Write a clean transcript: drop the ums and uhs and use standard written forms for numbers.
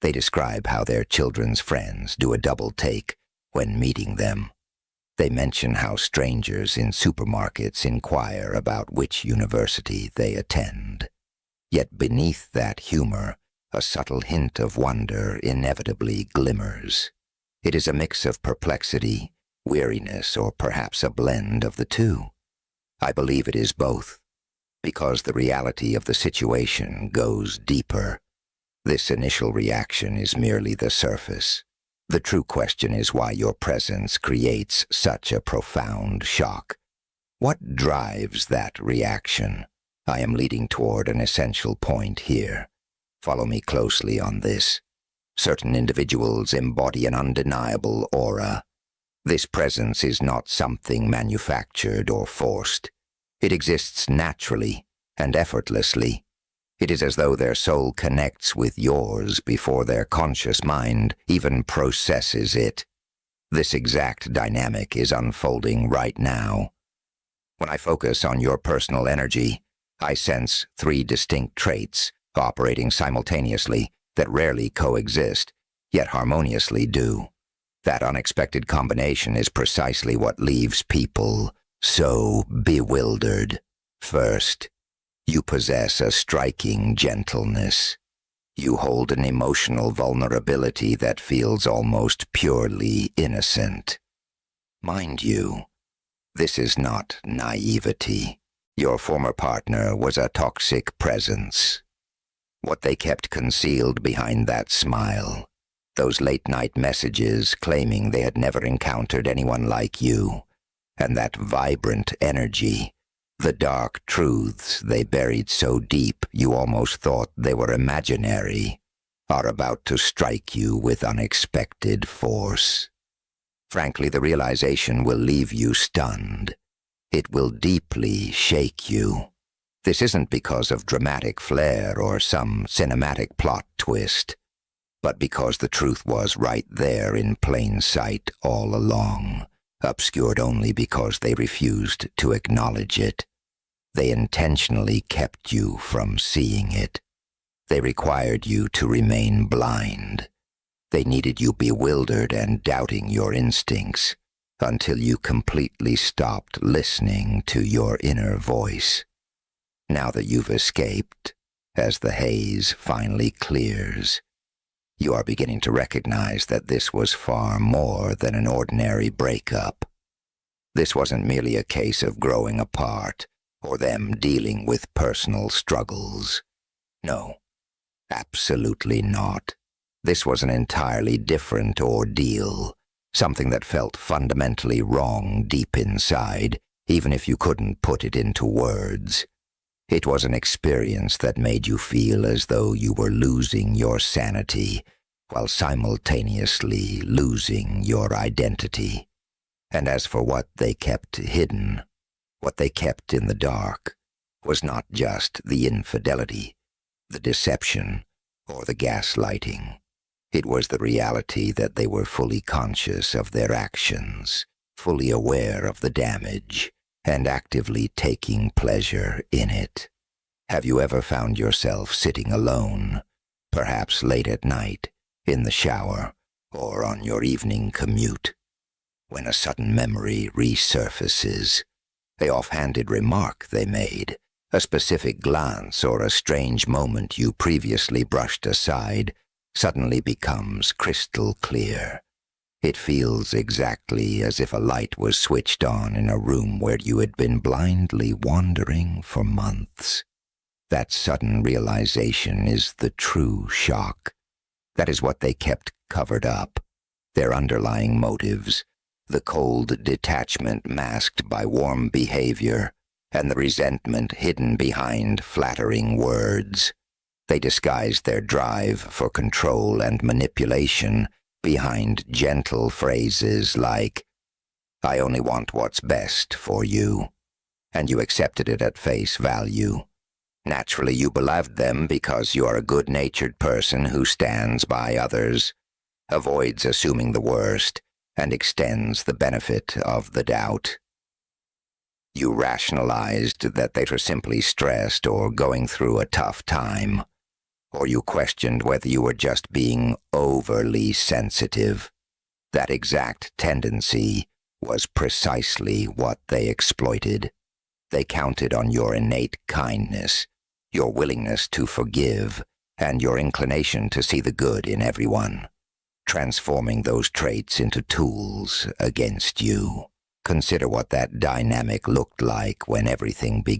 They describe how their children's friends do a double take when meeting them. They mention how strangers in supermarkets inquire about which university they attend. Yet beneath that humor, a subtle hint of wonder inevitably glimmers. It is a mix of perplexity, weariness, or perhaps a blend of the two. I believe it is both, because the reality of the situation goes deeper. This initial reaction is merely the surface. The true question is why your presence creates such a profound shock. What drives that reaction? I am leading toward an essential point here. Follow me closely on this. Certain individuals embody an undeniable aura. This presence is not something manufactured or forced. It exists naturally and effortlessly. It is as though their soul connects with yours before their conscious mind even processes it. This exact dynamic is unfolding right now. When I focus on your personal energy, I sense three distinct traits operating simultaneously that rarely coexist, yet harmoniously do. That unexpected combination is precisely what leaves people so bewildered. First, you possess a striking gentleness. You hold an emotional vulnerability that feels almost purely innocent. Mind you, this is not naivety. Your former partner was a toxic presence. What they kept concealed behind that smile, those late-night messages claiming they had never encountered anyone like you, and that vibrant energy, the dark truths they buried so deep you almost thought they were imaginary, are about to strike you with unexpected force. Frankly, the realization will leave you stunned. It will deeply shake you. This isn't because of dramatic flair or some cinematic plot twist, but because the truth was right there in plain sight all along, obscured only because they refused to acknowledge it. They intentionally kept you from seeing it. They required you to remain blind. They needed you bewildered and doubting your instincts until you completely stopped listening to your inner voice. Now that you've escaped, as the haze finally clears, you are beginning to recognize that this was far more than an ordinary breakup. This wasn't merely a case of growing apart or them dealing with personal struggles. No, absolutely not. This was an entirely different ordeal, something that felt fundamentally wrong deep inside, even if you couldn't put it into words. It was an experience that made you feel as though you were losing your sanity while simultaneously losing your identity. And as for what they kept hidden, what they kept in the dark, was not just the infidelity, the deception, or the gaslighting. It was the reality that they were fully conscious of their actions, fully aware of the damage, and actively taking pleasure in it. Have you ever found yourself sitting alone, perhaps late at night, in the shower, or on your evening commute, when a sudden memory resurfaces, the offhanded remark they made, a specific glance, or a strange moment you previously brushed aside, suddenly becomes crystal clear? It feels exactly as if a light was switched on in a room where you had been blindly wandering for months. That sudden realization is the true shock. That is what they kept covered up, their underlying motives, the cold detachment masked by warm behavior, and the resentment hidden behind flattering words. They disguised their drive for control and manipulation behind gentle phrases like, "I only want what's best for you," and you accepted it at face value. Naturally, you beloved them because you are a good-natured person who stands by others, avoids assuming the worst, and extends the benefit of the doubt. You rationalized that they were simply stressed or going through a tough time. or you questioned whether you were just being overly sensitive. That exact tendency was precisely what they exploited. They counted on your innate kindness, your willingness to forgive, and your inclination to see the good in everyone, transforming those traits into tools against you. Consider what that dynamic looked like when everything began.